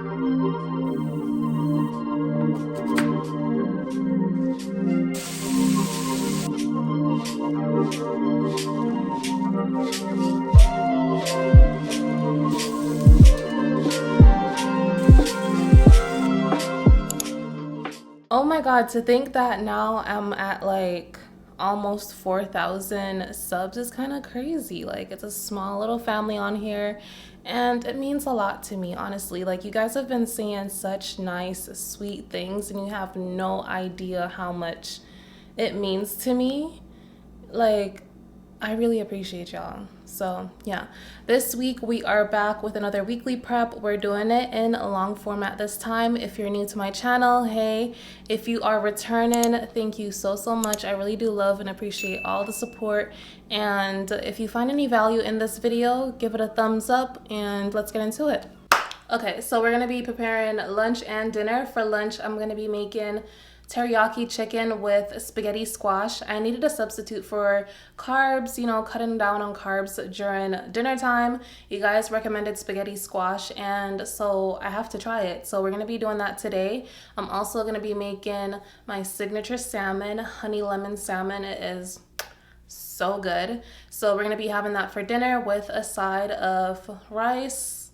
Oh my god, to think that now I'm at like almost 4,000 subs is kind of crazy. Like, it's a small little family on here, and it means a lot to me, honestly. Like, you guys have been saying such nice, sweet things, and you have no idea how much it means to me. Like, I really appreciate y'all. So yeah, this week we are back with another weekly prep. We're doing it in a long format this time. If you're new to my channel, hey. If you are returning, thank you so much. I really do love and appreciate all the support. And if you find any value in this video, give it a thumbs up and let's get into it. Okay, so we're gonna be preparing lunch and dinner. For lunch, I'm gonna be making teriyaki chicken with spaghetti squash. I needed a substitute for carbs, you know, cutting down on carbs during dinner time. You guys recommended spaghetti squash, and so I have to try it. So we're gonna be doing that today. I'm also gonna be making my signature salmon, honey lemon salmon. It is so good. So we're gonna be having that for dinner with a side of rice.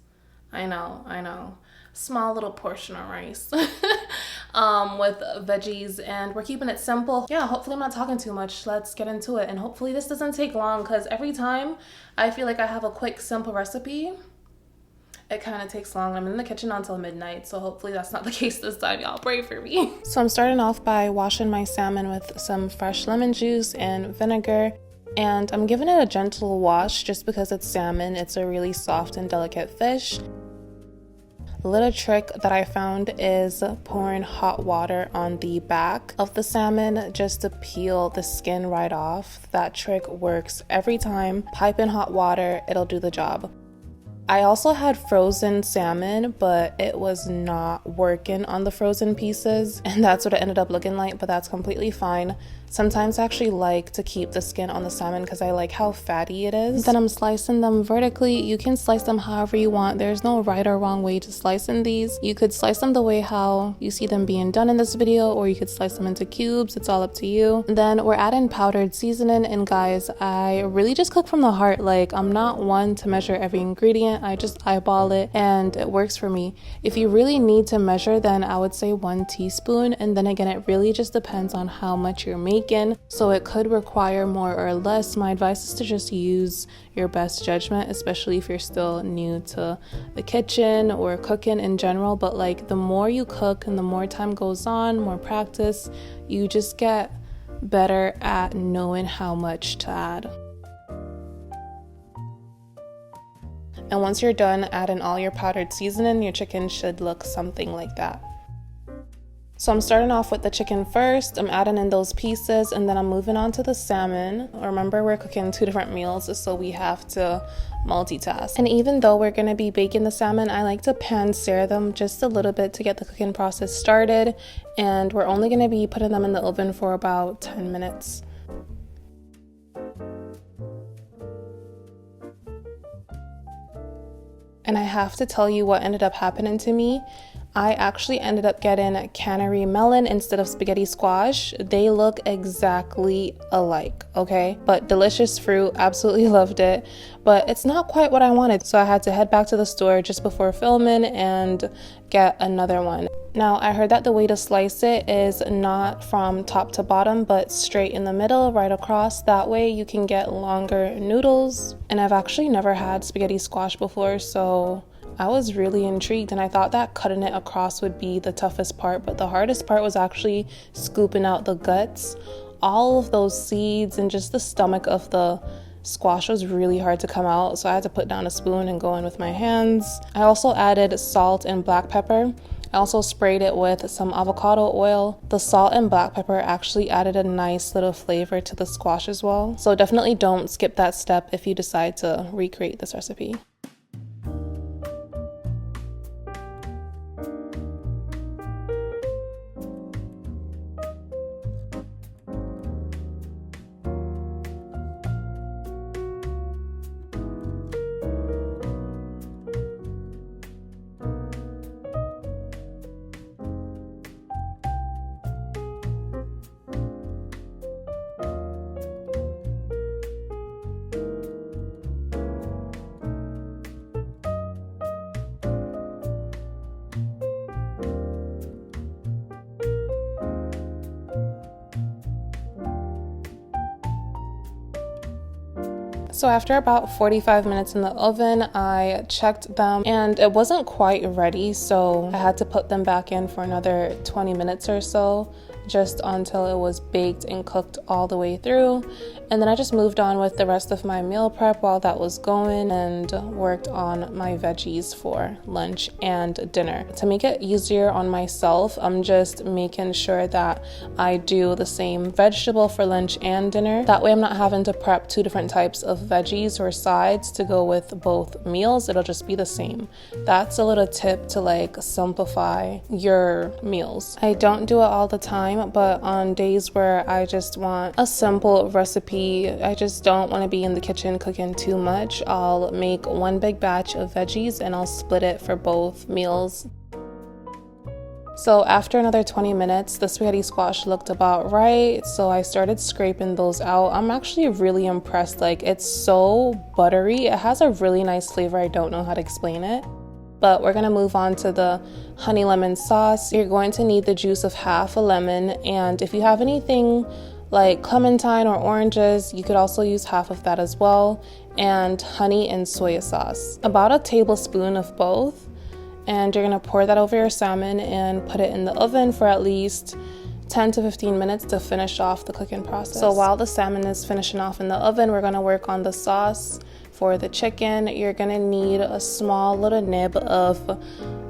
I know. Small little portion of rice with veggies, and we're keeping it simple. Yeah, hopefully I'm not talking too much. Let's get into it, and hopefully this doesn't take long, because every time I feel like I have a quick, simple recipe, it kind of takes long. I'm in the kitchen until midnight, so hopefully that's not the case this time. Y'all pray for me. So I'm starting off by washing my salmon with some fresh lemon juice and vinegar. And I'm giving it a gentle wash just because it's salmon. It's a really soft and delicate fish. A little trick that I found is pouring hot water on the back of the salmon just to peel the skin right off. That trick works every time. Pipe in hot water, it'll do the job. I also had frozen salmon, but it was not working on the frozen pieces, and that's what it ended up looking like, but that's completely fine. Sometimes I actually like to keep the skin on the salmon because I like how fatty it is. Then I'm slicing them vertically. You can slice them however you want. There's no right or wrong way to slice in these. You could slice them the way how you see them being done in this video, or you could slice them into cubes. It's all up to you. Then we're adding powdered seasoning, and guys, I really just cook from the heart. Like, I'm not one to measure every ingredient. I just eyeball it and it works for me. If you really need to measure, then I would say 1 teaspoon, and then again, it really just depends on how much you're making. So it could require more or less. My advice is to just use your best judgment, especially if you're still new to the kitchen or cooking in general. But like, the more you cook and the more time goes on, more practice, you just get better at knowing how much to add. And once you're done adding all your powdered seasoning, your chicken should look something like that. So I'm starting off with the chicken first. I'm adding in those pieces, and then I'm moving on to the salmon. Remember, we're cooking 2 different meals, so we have to multitask. And even though we're gonna be baking the salmon, I like to pan sear them just a little bit to get the cooking process started. And we're only gonna be putting them in the oven for about 10 minutes. And I have to tell you what ended up happening to me. I actually ended up getting cannery melon instead of spaghetti squash. They look exactly alike, okay? But delicious fruit, absolutely loved it. But it's not quite what I wanted, so I had to head back to the store just before filming and get another one. Now, I heard that the way to slice it is not from top to bottom, but straight in the middle, right across. That way you can get longer noodles. And I've actually never had spaghetti squash before, so I was really intrigued, and I thought that cutting it across would be the toughest part, but the hardest part was actually scooping out the guts. All of those seeds and just the stomach of the squash was really hard to come out, so I had to put down a spoon and go in with my hands. I also added salt and black pepper. I also sprayed it with some avocado oil. The salt and black pepper actually added a nice little flavor to the squash as well, so definitely don't skip that step if you decide to recreate this recipe. So after about 45 minutes in the oven, I checked them and it wasn't quite ready, so I had to put them back in for another 20 minutes or so, just until it was baked and cooked all the way through. And then I just moved on with the rest of my meal prep while that was going and worked on my veggies for lunch and dinner. To make it easier on myself, I'm just making sure that I do the same vegetable for lunch and dinner. That way I'm not having to prep two different types of veggies or sides to go with both meals. It'll just be the same. That's a little tip to like simplify your meals. I don't do it all the time, but on days where I just want a simple recipe, I just don't want to be in the kitchen cooking too much, I'll make one big batch of veggies and I'll split it for both meals. So after another 20 minutes, the spaghetti squash looked about right, so I started scraping those out. I'm actually really impressed. Like, it's so buttery. It has a really nice flavor. I don't know how to explain it. But we're gonna move on to the honey lemon sauce. You're going to need the juice of half a lemon, and if you have anything like clementine or oranges, you could also use half of that as well, and honey and soy sauce. About a tablespoon of both, and you're gonna pour that over your salmon and put it in the oven for at least 10 to 15 minutes to finish off the cooking process. So while the salmon is finishing off in the oven, we're gonna work on the sauce. For the chicken, you're gonna need a small little nib of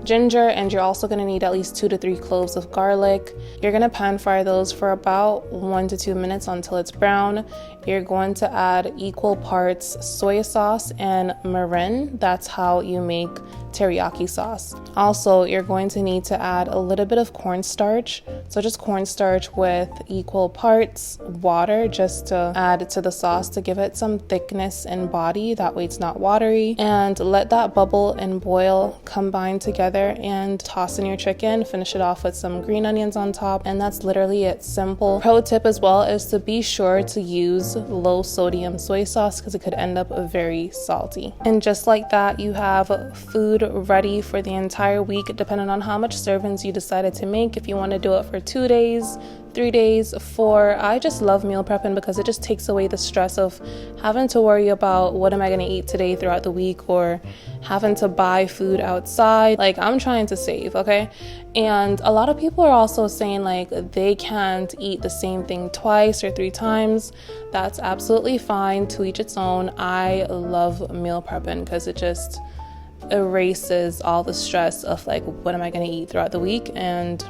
ginger, and you're also gonna need at least 2 to 3 cloves of garlic. You're gonna pan fry those for about 1 to 2 minutes until it's brown. You're going to add equal parts soy sauce and mirin. That's how you make teriyaki sauce. Also, you're going to need to add a little bit of cornstarch. So just cornstarch with equal parts water, just to add to the sauce to give it some thickness and body. That way it's not watery. And let that bubble and boil combine together, and toss in your chicken. Finish it off with some green onions on top, and that's literally it. Simple. Pro tip as well is to be sure to use low sodium soy sauce because it could end up very salty. And just like that, you have food ready for the entire week, depending on how much servings you decided to make. If you want to do it for 2 days, 3 days, 4. I just love meal prepping because it just takes away the stress of having to worry about what am I going to eat today throughout the week, or having to buy food outside. Like, I'm trying to save, okay? And a lot of people are also saying like they can't eat the same thing twice or 3 times. That's absolutely fine, to each its own. I love meal prepping because it just erases all the stress of like, what am I going to eat throughout the week, and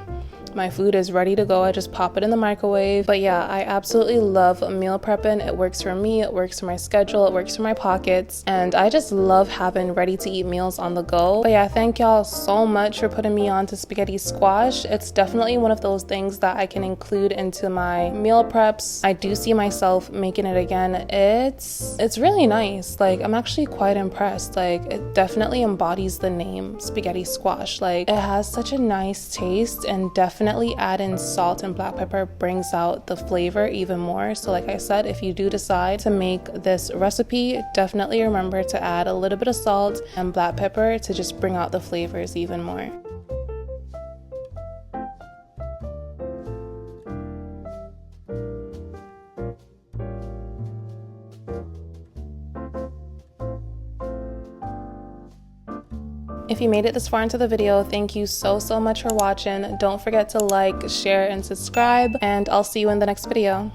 my food is ready to go. I just pop it in the microwave. But yeah, I absolutely love meal prepping. It works for me, it works for my schedule, it works for my pockets, and I just love having ready to eat meals on the go. But yeah, thank y'all so much for putting me on to spaghetti squash. It's definitely one of those things that I can include into my meal preps. I do see myself making it again. It's really nice. Like, I'm actually quite impressed. Like, it definitely embodies the name spaghetti squash. Like, it has such a nice taste, and definitely add in salt and black pepper brings out the flavor even more. So like I said, if you do decide to make this recipe, definitely remember to add a little bit of salt and black pepper to just bring out the flavors even more. If you made it this far into the video, thank you so much for watching. Don't forget to like, share, and subscribe, and I'll see you in the next video.